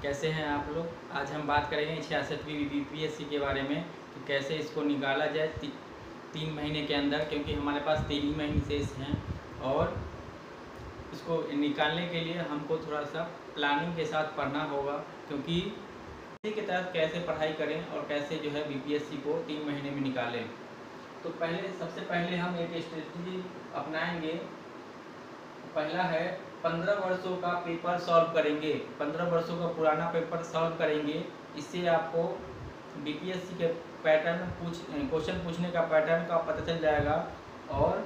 कैसे हैं आप लोग। आज हम बात करेंगे 66वीं बीपीएससी के बारे में कि कैसे इसको निकाला जाए 3 महीने के अंदर, क्योंकि हमारे पास 3 ही महीने शेष हैं और इसको निकालने के लिए हमको थोड़ा सा प्लानिंग के साथ पढ़ना होगा, क्योंकि इसी के तहत कैसे पढ़ाई करें और कैसे जो है बीपीएससी को 3 महीने में निकालें। तो सबसे पहले हम एक स्ट्रेटजी अपनाएंगे। पहला है 15 वर्षों का पेपर सॉल्व करेंगे। 15 वर्षों का पुराना पेपर सॉल्व करेंगे। इससे आपको बीपीएससी के क्वेश्चन पूछने का पैटर्न का पता चल जाएगा और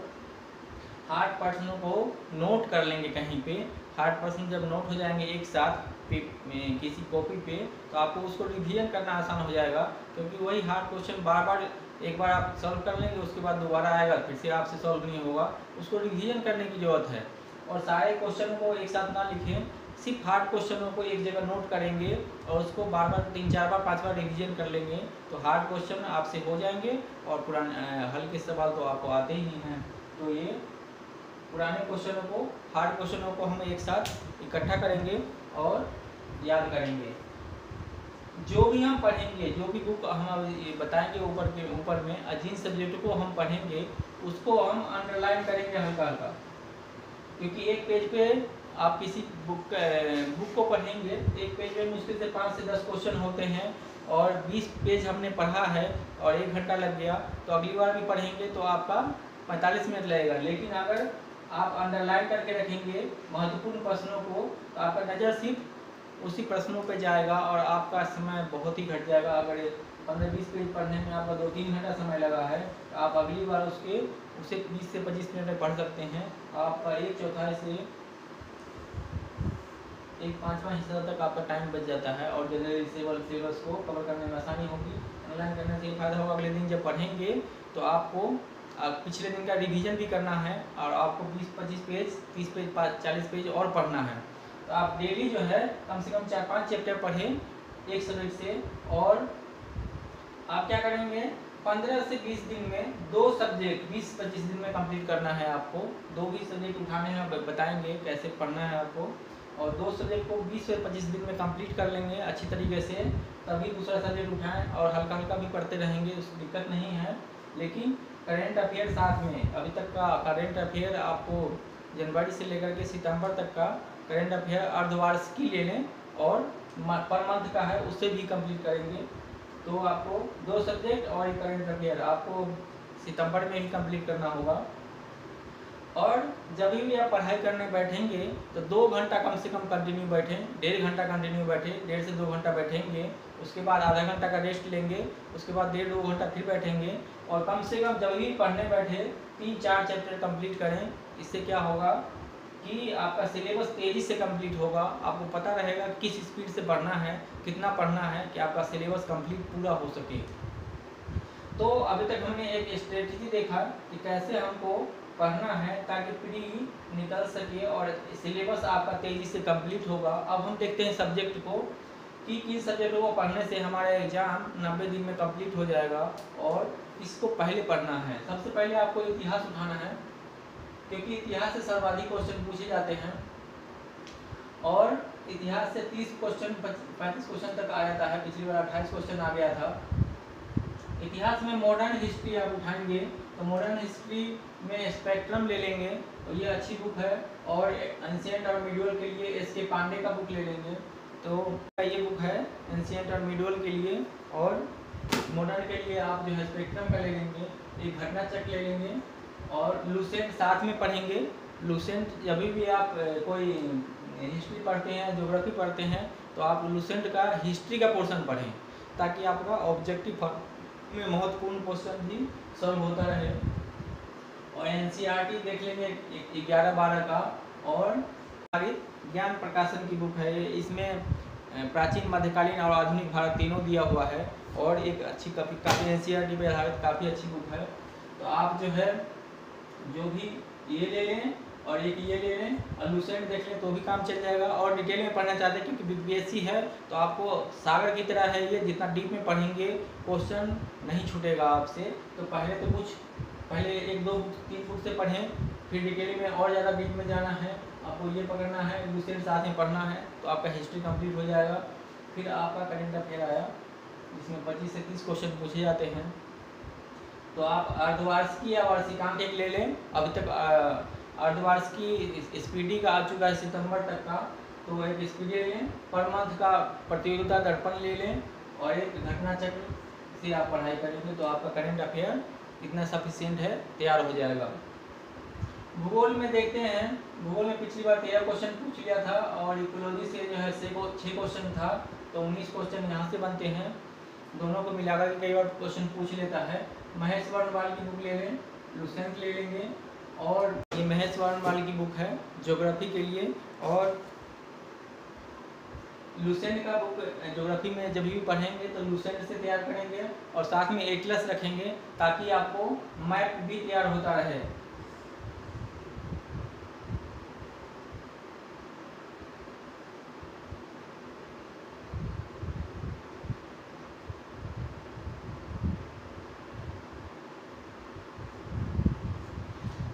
हार्ड प्रश्नों को नोट कर लेंगे कहीं पे। हार्ड प्रश्न जब नोट हो जाएंगे एक साथ किसी कॉपी पे, तो आपको उसको रिवीजन करना आसान हो जाएगा, क्योंकि वही हार्ड क्वेश्चन बार बार एक बार आप सॉल्व कर लेंगे, उसके बाद दोबारा आएगा फिर से आपसे सॉल्व नहीं होगा। उसको रिवीजन करने की ज़रूरत है और सारे क्वेश्चनों को एक साथ ना लिखें, सिर्फ हार्ड क्वेश्चनों को एक जगह नोट करेंगे और उसको बार बार 3-4 बार 5 बार रिवीजन कर लेंगे, तो हार्ड क्वेश्चन आपसे हो जाएंगे और पुराने हल्के सवाल तो आपको आते ही नहीं हैं। तो ये पुराने क्वेश्चनों को, हार्ड क्वेश्चनों को हम एक साथ इकट्ठा करेंगे और याद करेंगे। जो भी हम पढ़ेंगे, जो भी बुक हम बताएंगे ऊपर में जिन सब्जेक्ट को हम पढ़ेंगे उसको हम अंडरलाइन करेंगे हल्का हल्का, क्योंकि एक पेज पे आप किसी बुक को पढ़ेंगे, एक पेज में मुश्किल से 5 से 10 क्वेश्चन होते हैं और 20 पेज हमने पढ़ा है और 1 घंटा लग गया, तो अगली बार भी पढ़ेंगे तो आपका 45 मिनट लगेगा। लेकिन अगर आप अंडरलाइन करके रखेंगे महत्वपूर्ण प्रश्नों को, तो आपका नज़र सिर्फ उसी प्रश्नों पे जाएगा और आपका समय बहुत ही घट जाएगा। अगर 15-20 पेज पढ़ने में आपका 2-3 घंटा समय लगा है, तो आप अगली बार उसे 20 से 25 मिनट में पढ़ सकते हैं। आपका 1/4 से 1/5वां हिस्सा तक आपका टाइम बच जाता है और जनरल सिलेबस को कवर करने में आसानी होगी। ऑनलाइन करने से ये फायदा होगा, अगले दिन जब पढ़ेंगे तो आपको पिछले दिन का रिवीजन भी करना है और आपको 20-25 पेज, 30 पेज, 40 पेज और पढ़ना है। तो आप डेली जो है कम से कम 4-5 चैप्टर पढ़ें एक सब्जेक्ट से, और आप क्या करेंगे 15 से 20 दिन में 2 सब्जेक्ट 20-25 दिन में कंप्लीट करना है आपको। 2 भी सब्जेक्ट उठाने हैं, बताएंगे कैसे पढ़ना है आपको, और 2 सब्जेक्ट को 20 से 25 दिन में कंप्लीट कर लेंगे अच्छी तरीके से, तभी दूसरा सब्जेक्ट उठाएं और हल्का हल्का भी पढ़ते रहेंगे, उसकी दिक्कत नहीं है। लेकिन करेंट अफेयर साथ में, अभी तक का करेंट अफेयर आपको जनवरी से लेकर के सितंबर तक का करेंट अफेयर अर्धवार्षिकी ले लें और पर मंथ का है उससे भी कंप्लीट करेंगे। तो आपको 2 सब्जेक्ट और एक करेंट अफेयर आपको सितंबर में ही कंप्लीट करना होगा। और जब भी आप पढ़ाई करने बैठेंगे तो 2 घंटा कम से कम कंटिन्यू बैठें, 1.5 घंटा कंटिन्यू बैठें, 1.5 से 2 घंटा बैठेंगे, उसके बाद आधा घंटा का रेस्ट लेंगे, उसके बाद 1.5-2 घंटा फिर बैठेंगे और कम से कम जब भी पढ़ने बैठे 3-4 चैप्टर कंप्लीट करें। इससे क्या होगा कि आपका सिलेबस तेज़ी से कंप्लीट होगा, आपको पता रहेगा किस स्पीड से पढ़ना है, कितना पढ़ना है कि आपका सिलेबस कंप्लीट पूरा हो सके। तो अभी तक हमने एक स्ट्रेटजी देखा कि कैसे हमको पढ़ना है ताकि प्री निकल सके और सिलेबस आपका तेज़ी से कंप्लीट होगा। अब हम देखते हैं सब्जेक्ट को कि किन सब्जेक्टों को पढ़ने से हमारा एग्ज़ाम 90 दिन में कंप्लीट हो जाएगा और इसको पहले पढ़ना है। सबसे पहले आपको इतिहास उठाना है, क्योंकि इतिहास से सर्वाधिक क्वेश्चन पूछे जाते हैं और इतिहास से 30 क्वेश्चन 35 क्वेश्चन तक आ जाता है। पिछली बार 28 क्वेश्चन आ गया था। इतिहास में मॉडर्न हिस्ट्री आप उठाएंगे तो मॉडर्न हिस्ट्री में स्पेक्ट्रम ले लेंगे, तो ये अच्छी बुक है, और एंशिएंट और मिडिवल के लिए एस.के. पांडे का बुक ले लेंगे, तो ये बुक है एंशिएंट और मिडिवल के लिए। और मॉडर्न के लिए आप जो है स्पेक्ट्रम का ले लेंगे, एक घटना चक्र ले लेंगे और लुसेंट साथ में पढ़ेंगे। लुसेंट जब भी आप कोई हिस्ट्री पढ़ते हैं, ज्योग्राफी पढ़ते हैं, तो आप लुसेंट का हिस्ट्री का पोर्शन पढ़ें ताकि आपका ऑब्जेक्टिव में महत्वपूर्ण क्वेश्चन भी सॉल्व होता रहे। और एनसीईआरटी देख लेंगे 11-12 का, और ज्ञान प्रकाशन की बुक है। इसमें प्राचीन, मध्यकालीन और आधुनिक भारत तीनों दिया हुआ है और एक अच्छी काफ़ी एनसीईआरटी पे आधारित काफ़ी अच्छी बुक है। तो आप जो है जो भी ये ले लें और एक ये ले लें और लुसेंट देख लें तो भी काम चल जाएगा। और डिटेल में पढ़ना चाहते हैं क्योंकि बीपीएससी है तो आपको सागर की तरह है ये, जितना डीप में पढ़ेंगे क्वेश्चन नहीं छूटेगा आपसे। तो पहले 1-2-3 बुक से पढ़ें, फिर डिटेल में और ज़्यादा डीप में जाना है, आपको ये पकड़ना है, लुसेंट साथ में पढ़ना है, तो आपका हिस्ट्री कंप्लीट हो जाएगा। फिर आपका करंट अफेयर आया जिसमें 25 से 30 क्वेश्चन पूछे जाते हैं। तो आप अर्धवार्षिकी या वार्षिकांक एक ले लें। अभी तक अर्धवार्षिकी स्पीडी का आ चुका है सितंबर तक का, तो एक स्पीडी ले लें। पर मंथ का प्रतियोगिता दर्पण ले लें और एक घटना चक्र से आप पढ़ाई करेंगे तो आपका करंट अफेयर इतना सफिशिएंट है, तैयार हो जाएगा। भूगोल में देखते हैं, भूगोल में पिछली बार 13 क्वेश्चन पूछ लिया था और इकोलॉजी से जो है 6 क्वेश्चन था, तो 19 क्वेश्चन यहाँ से बनते हैं। दोनों को मिलाकर के कई बार क्वेश्चन पूछ लेता है। महेश वर्णवाल की बुक ले लें, लुसेंट ले लेंगे, और ये महेश वर्णवाल की बुक है ज्योग्राफी के लिए। और लुसेंट का बुक ज्योग्राफी में जब भी पढ़ेंगे तो लुसेंट से तैयार करेंगे और साथ में एटलस रखेंगे ताकि आपको मैप भी तैयार होता रहे।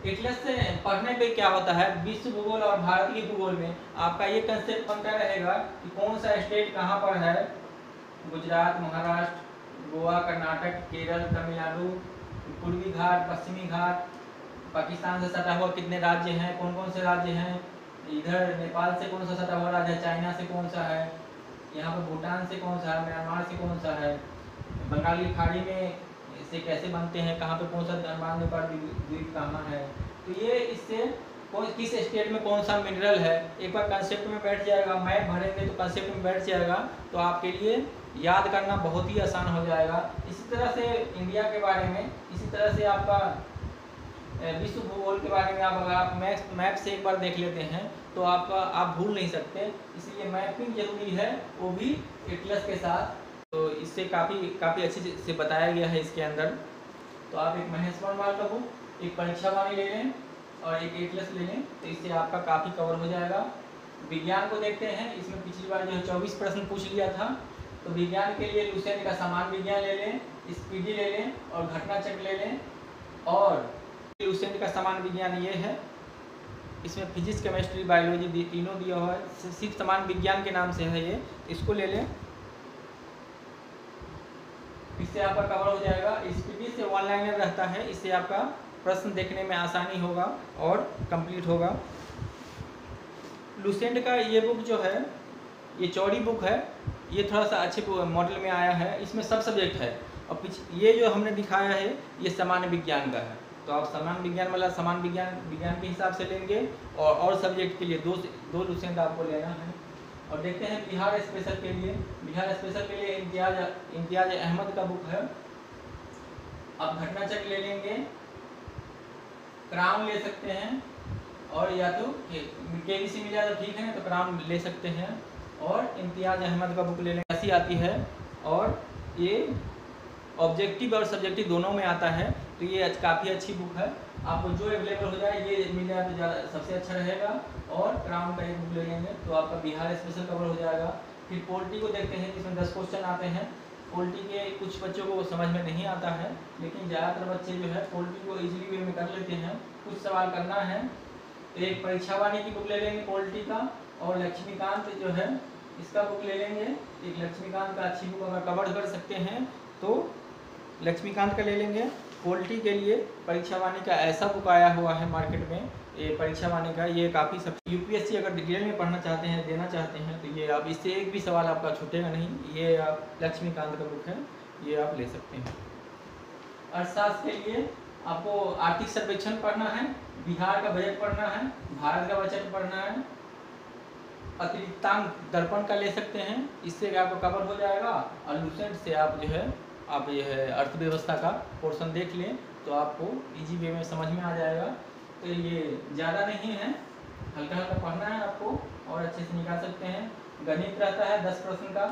एटलस से पढ़ने पे क्या होता है, विश्व भूगोल और भारत के भूगोल में आपका ये कंसेप्ट बनता रहेगा कि कौन सा स्टेट कहाँ पर है। गुजरात, महाराष्ट्र, गोवा, कर्नाटक, केरल, तमिलनाडु, पूर्वी घाट, पश्चिमी घाट, पाकिस्तान से सटा हुआ कितने राज्य हैं, कौन कौन से राज्य हैं, इधर नेपाल से कौन सा सटा हुआ राज्य है, चाइना से कौन सा है, यहाँ पर भूटान से कौन सा है, म्यांमार से कौन सा है, बंगाली खाड़ी में से कैसे बनते हैं, कहाँ पे कौन सा अंडमान निकोबार द्वीप कहाँ है। तो ये इससे किस स्टेट में कौन सा मिनरल है, एक बार कंसेप्ट में बैठ जाएगा। मैप भरेंगे तो कंसेप्ट में बैठ जाएगा, तो आपके लिए याद करना बहुत ही आसान हो जाएगा। इसी तरह से इंडिया के बारे में, इसी तरह से आपका विश्व भूगोल के बारे में अगर आप मैप से एक बार देख लेते हैं तो आप भूल नहीं सकते, इसलिए मैपिंग जरूरी है, वो भी एटलस के साथ। तो इससे काफ़ी अच्छे से बताया गया है इसके अंदर। तो आप एक महेश वर्णवाल का बुक, एक परीक्षा वाणी ले लें और एक एटलस ले लें, तो इससे आपका काफ़ी कवर हो जाएगा। विज्ञान को देखते हैं, इसमें पिछली बार जो है 24 प्रश्न पूछ लिया था। तो विज्ञान के लिए लुसेंट का समान विज्ञान ले लें, स्पीडी ले लें और घटना चक्र ले लें। और लुसेंट का समान विज्ञान ये है, इसमें फिजिक्स, केमिस्ट्री, बायोलॉजी तीनों दिया हुआ है, सिर्फ समान विज्ञान के नाम से है ये, इसको ले लें, इससे आपका कवर हो जाएगा। स्पीडी से वन लाइनर रहता है, इससे आपका प्रश्न देखने में आसानी होगा और कंप्लीट होगा। लुसेंट का ये बुक जो है, ये चौड़ी बुक है, ये थोड़ा सा अच्छे मॉडल में आया है, इसमें सब सब्जेक्ट है। और ये जो हमने दिखाया है ये सामान्य विज्ञान का है, तो आप सामान्य विज्ञान वाला सामान्य विज्ञान के हिसाब से लेंगे और सब्जेक्ट के लिए दो लुसेंट आपको लेना है। और देखते हैं बिहार स्पेशल के लिए, बिहार स्पेशल के लिए इम्तियाज अहमद का बुक है। आप घटना चक्र ले लेंगे, क्राउन ले सकते हैं, और या तो केबीसी मिल जाए तो ठीक है, तो क्राउन ले सकते हैं। और इम्तियाज अहमद का बुक ले लेंगे, ऐसी आती है। और ये ऑब्जेक्टिव और सब्जेक्टिव दोनों में आता है, तो ये काफ़ी अच्छी बुक है। आपको जो अवेलेबल हो जाए ये मिल जाए तो ज़्यादा सबसे अच्छा रहेगा। और क्राउन का एक बुक ले लेंगे तो आपका बिहार स्पेशल कवर हो जाएगा। फिर पोल्ट्री को देखते हैं, जिसमें 10 क्वेश्चन आते हैं। पोल्ट्री के कुछ बच्चों को समझ में नहीं आता है, लेकिन ज़्यादातर बच्चे जो है पोल्ट्री को इजीली वे में कर लेते हैं। कुछ सवाल करना है तो एक परीक्षा वाणी की बुक ले लेंगे पोल्ट्री का, और लक्ष्मीकांत जो है इसका बुक ले लेंगे। एक लक्ष्मीकांत का अच्छी बुक अगर कवर कर सकते हैं तो लक्ष्मीकांत का ले लेंगे। पोल्ट्री के लिए परीक्षा वाणी का ऐसा बुक आया हुआ है मार्केट में, ये परीक्षा वाणी का, ये काफ़ी सब यूपीएससी अगर डिटेल में पढ़ना चाहते हैं, देना चाहते हैं, तो ये आप इससे एक भी सवाल आपका छूटेगा नहीं। ये आप लक्ष्मीकांत का बुक है, ये आप ले सकते हैं। अर्थशास्त्र के लिए आपको आर्थिक सर्वेक्षण पढ़ना है, बिहार का बजट पढ़ना है, भारत का बजट पढ़ना है, अतिरिक्तांक दर्पण का ले सकते हैं, इससे आपका कवर हो जाएगा। और लुसेंट से आप जो है आप ये है अर्थव्यवस्था का पोर्शन देख लें तो आपको इजी वे में समझ में आ जाएगा। तो ये ज़्यादा नहीं है, हल्का हल्का पढ़ना है आपको और अच्छे से निकाल सकते हैं। गणित रहता है 10 प्रश्न का,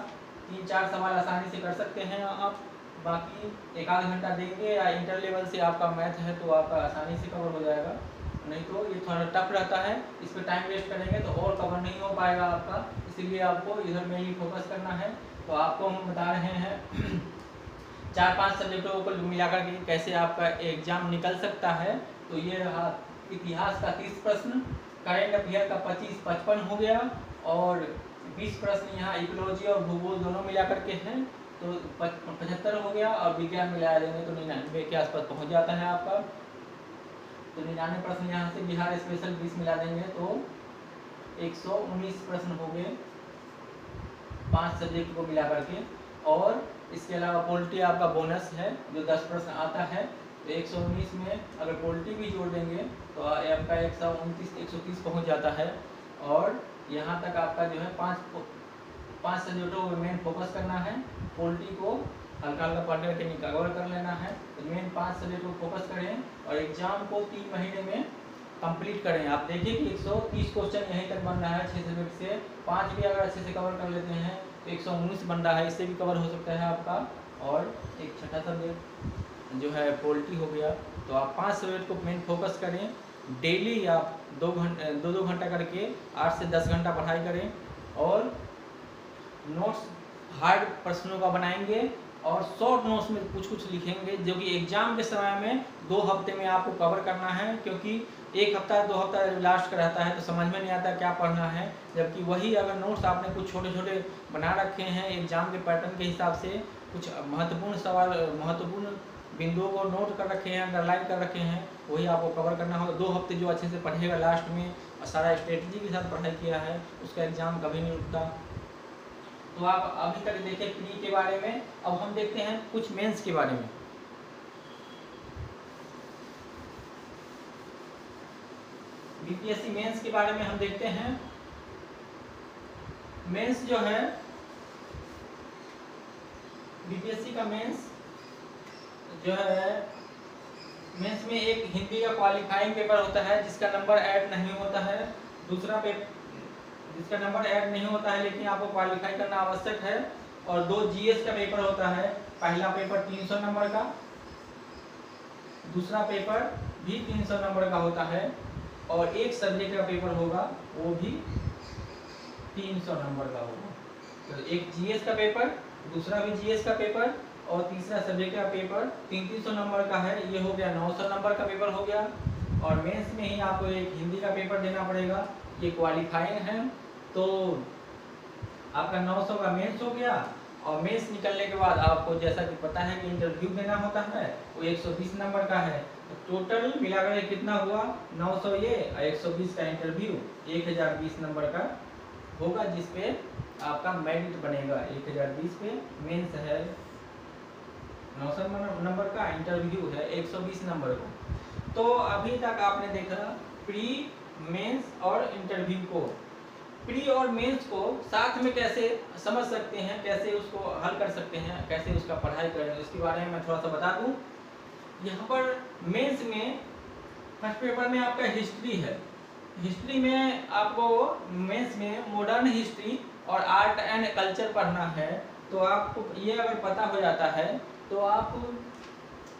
3-4 सवाल आसानी से कर सकते हैं आप। बाकी 1-आध घंटा देंगे या इंटर लेवल से आपका मैथ है तो आपका आसानी से कवर हो जाएगा, नहीं तो ये थोड़ा टफ रहता है, इस पर टाइम वेस्ट करेंगे तो और कवर नहीं हो पाएगा आपका। इसीलिए आपको इधर में ही फोकस करना है। तो आपको हम बता रहे हैं 4-5 सब्जेक्टों को मिलाकर के कैसे आपका एग्जाम निकल सकता है। तो ये रहा इतिहास का 30 प्रश्न, करेंट अफेयर का 25-55 हो गया, और 20 प्रश्न यहाँ इकोलॉजी और भूगोल दोनों मिला करके हैं, तो 75 हो गया, और विज्ञान मिला देंगे तो 99 के आसपास पहुँच जाता है आपका। तो 99 प्रश्न यहाँ से बिहार स्पेशल 20 मिला देंगे तो 119 प्रश्न हो गए 5 सब्जेक्ट को मिला करके। और इसके अलावा पोल्ट्री आपका बोनस है जो 10 प्रश्न आता है, तो 119 में अगर पोल्ट्री भी जोड़ देंगे तो आपका 130 पहुँच जाता है। और यहाँ तक आपका जो है पाँच सब्जेक्टों को मेन फोकस करना है, पोल्ट्री को हल्का हल्का पढ़ करके कवर कर लेना है। तो मेन 5 सब्जेक्ट को फोकस करें और एग्जाम को 3 महीने में कंप्लीट करें। आप देखिए कि 130 क्वेश्चन यहीं तक बन रहा है 6 सब्जेक्ट से, 5 भी अगर अच्छे से कवर कर लेते हैं तो 119 बन रहा है, इससे भी कवर हो सकता है आपका। और एक छठा सब्जेक्ट जो है पोल्ट्री हो गया, तो आप 5 सब्जेक्ट को मेन फोकस करें। डेली आप 2 घंटा करके 8 से 10 घंटा पढ़ाई करें, और नोट्स हार्ड प्रश्नों का बनाएंगे और शॉर्ट नोट्स में कुछ लिखेंगे, जो कि एग्जाम के समय में 2 हफ्ते में आपको कवर करना है। क्योंकि 1 हफ्ता 2 हफ्ता जब लास्ट का रहता है तो समझ में नहीं आता क्या पढ़ना है, जबकि वही अगर नोट्स आपने कुछ छोटे छोटे बना रखे हैं एग्जाम के पैटर्न के हिसाब से, कुछ महत्वपूर्ण सवाल महत्वपूर्ण बिंदुओं को नोट कर रखे हैं, अंडरलाइन कर रखे हैं, वही आपको कवर करना होगा। 2 हफ्ते जो अच्छे से पढ़ेगा लास्ट में सारा स्ट्रेटजी के साथ पढ़ाई किया है, उसका एग्जाम कभी नहीं रुकता। तो आप अभी तक देखें प्री के बारे में। अब हम देखते हैं कुछ मेंस के बारे में। बीपीएससी मेंस के बारे में हम देखते हैं। मेंस जो है बीपीएससी का मेंस जो है, मेंस में एक हिंदी का क्वालिफाइंग पेपर होता है जिसका नंबर ऐड नहीं होता है, दूसरा पेपर जिसका नंबर ऐड नहीं होता है लेकिन आपको क्वालिफाई करना आवश्यक है, और 2 जीएस का पेपर होता है। पहला पेपर 300 नंबर का, दूसरा पेपर भी 300 नंबर का होता है, और एक सब्जेक्ट का पेपर होगा वो भी 300 नंबर का होगा। तो एक जीएस का पेपर, दूसरा भी जीएस का पेपर, और तीसरा सब्जेक्ट का पेपर 300 नंबर का है। ये हो गया 900 नंबर का पेपर हो गया। और मेंस में ही आपको एक हिंदी का पेपर देना पड़ेगा, ये क्वालिफाइंग है। तो आपका 900 का मेंस हो गया, और मेंस निकलने के बाद आपको जैसा कि पता है कि इंटरव्यू देना होता है, वो 120 नंबर का है। तो टोटल मिलाकर कितना हुआ, 900 ये और 120 का इंटरव्यू, 1020 नंबर का होगा, जिसपे आपका मेरिट बनेगा। 1020 पे मेंस है 900 नंबर का, इंटरव्यू है 120 नंबर को। तो अभी तक आपने देखा प्री, मेंस और इंटरव्यू को। प्री और मेंस को साथ में कैसे समझ सकते हैं, कैसे उसको हल कर सकते हैं, कैसे उसका पढ़ाई करें, इसके बारे में मैं थोड़ा सा बता दूं। यहाँ पर मेंस में फर्स्ट पेपर में आपका हिस्ट्री है। हिस्ट्री में आपको मेंस में मॉडर्न हिस्ट्री और आर्ट एंड कल्चर पढ़ना है। तो आपको ये अगर पता हो जाता है तो आप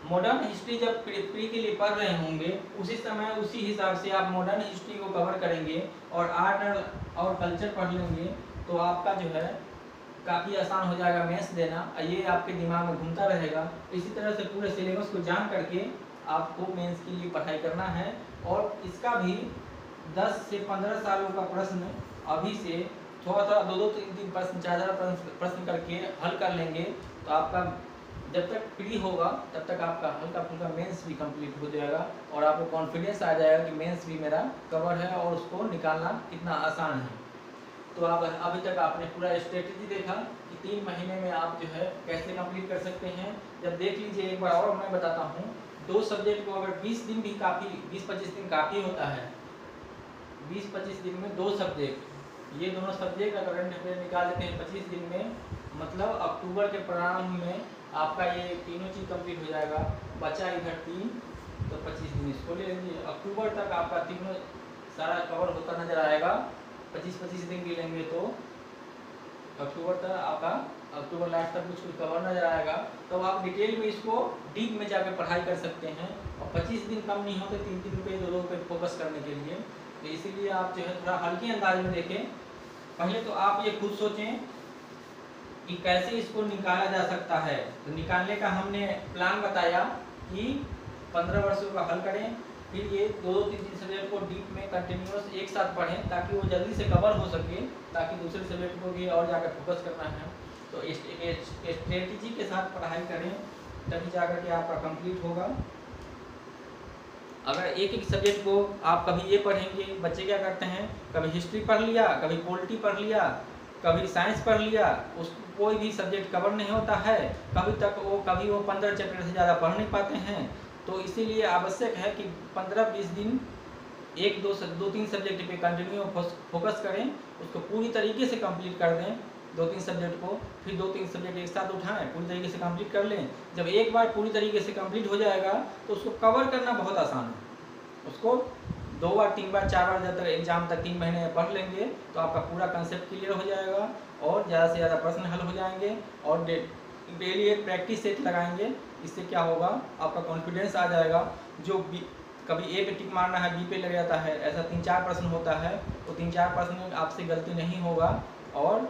मॉडर्न हिस्ट्री जब प्री के लिए पढ़ रहे होंगे उसी समय उसी हिसाब से आप मॉडर्न हिस्ट्री को कवर करेंगे, और आर्ट और कल्चर पढ़ लेंगे, तो आपका जो है काफ़ी आसान हो जाएगा मेंस देना, ये आपके दिमाग में घूमता रहेगा। इसी तरह से पूरे सिलेबस को जान करके आपको मेंस के लिए पढ़ाई करना है। और इसका भी 10 से 15 सालों का प्रश्न अभी से थोड़ा 2-3 प्रश्न, 4 प्रश्न करके हल कर लेंगे, तो आपका जब तक प्री होगा तब तक आपका हल्का फुल्का मेंस भी कंप्लीट हो जाएगा, और आपको कॉन्फिडेंस आ जाएगा कि मेंस भी मेरा कवर है और उसको निकालना कितना आसान है। तो आप अभी तक आपने पूरा स्ट्रेटजी देखा कि 3 महीने में आप जो है कैसे कंप्लीट कर सकते हैं। जब देख लीजिए एक बार और मैं बताता हूँ, 2 सब्जेक्ट को अगर 20 दिन भी काफ़ी, 20-25 दिन काफ़ी होता है। 20-25 दिन में 2 सब्जेक्ट, ये दोनों सब्जेक्ट अगर निकाल देते हैं 25 दिन में, मतलब अक्टूबर के प्रारंभ में आपका ये तीनों चीज़ कंप्लीट हो जाएगा। बचा इधर 3, तो 25 दिन इसको ले लीजिए। अक्टूबर तक आपका तीनों सारा कवर होता नजर आएगा। 25-25 दिन भी लेंगे तो अक्टूबर तक आपका, अक्टूबर लास्ट तक कुछ कवर नजर आएगा। तो आप डिटेल में इसको डीप में जाकर पढ़ाई कर सकते हैं। और 25 दिन कम नहीं होते 3-3 रुपये 2 रुपये फोकस करने के लिए। तो इसीलिए आप जो है थोड़ा हल्के अंदाज में देखें। पहले तो आप ये खुद सोचें कि कैसे इसको निकाला जा सकता है। तो निकालने का हमने प्लान बताया कि 15 वर्षों का हल करें, फिर ये 2-3 सब्जेक्ट को डीप में कंटिन्यूस एक साथ पढ़ें ताकि वो जल्दी से कवर हो सके, ताकि दूसरे सब्जेक्ट को भी और जाकर फोकस करना है। तो स्ट्रेटजी के साथ पढ़ाई करें, तभी जाकर के आपका कंप्लीट होगा। अगर एक एक सब्जेक्ट को आप कभी ये पढ़ेंगे, बच्चे क्या करते हैं, कभी हिस्ट्री पढ़ लिया, कभी पॉलिटी पढ़ लिया, कभी साइंस पढ़ लिया, उस कोई भी सब्जेक्ट कवर नहीं होता है, कभी वो 15 चैप्टर से ज़्यादा पढ़ नहीं पाते हैं। तो इसीलिए आवश्यक है कि 15-20 दिन 1-2-3 सब्जेक्ट पे कंटिन्यू फोकस करें, उसको पूरी तरीके से कंप्लीट कर दें 2-3 सब्जेक्ट को, फिर 2-3 सब्जेक्ट एक साथ उठाएं, पूरी तरीके से कंप्लीट कर लें। जब एक बार पूरी तरीके से कंप्लीट हो जाएगा तो उसको कवर करना बहुत आसान है। उसको 2 बार 3 बार 4 बार जब तक एग्जाम तक 3 महीने में पढ़ लेंगे तो आपका पूरा कंसेप्ट क्लियर हो जाएगा और ज़्यादा से ज़्यादा प्रश्न हल हो जाएंगे। और डेली एक प्रैक्टिस सेट लगाएंगे, इससे क्या होगा, आपका कॉन्फिडेंस आ जाएगा। जो कभी ए पे टिक मारना है बी पे लग जाता है, ऐसा 3-4 प्रश्न होता है, तो 3-4 प्रश्न में आपसे गलती नहीं होगा। और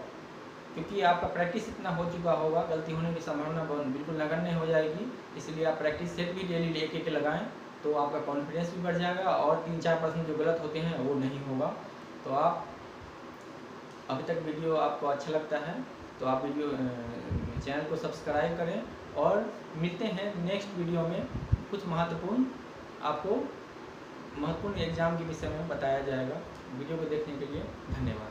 क्योंकि आपका प्रैक्टिस इतना हो चुका होगा, गलती होने की संभावना बिल्कुल नगण्य हो जाएगी। इसलिए आप प्रैक्टिस सेट भी डेली एक लगाएं, तो आपका कॉन्फिडेंस भी बढ़ जाएगा और 3-4 प्रश्न जो गलत होते हैं वो नहीं होगा। तो आप अभी तक वीडियो आपको अच्छा लगता है तो आप वीडियो चैनल को सब्सक्राइब करें, और मिलते हैं नेक्स्ट वीडियो में। कुछ महत्वपूर्ण एग्ज़ाम के विषय में बताया जाएगा। वीडियो को देखने के लिए धन्यवाद।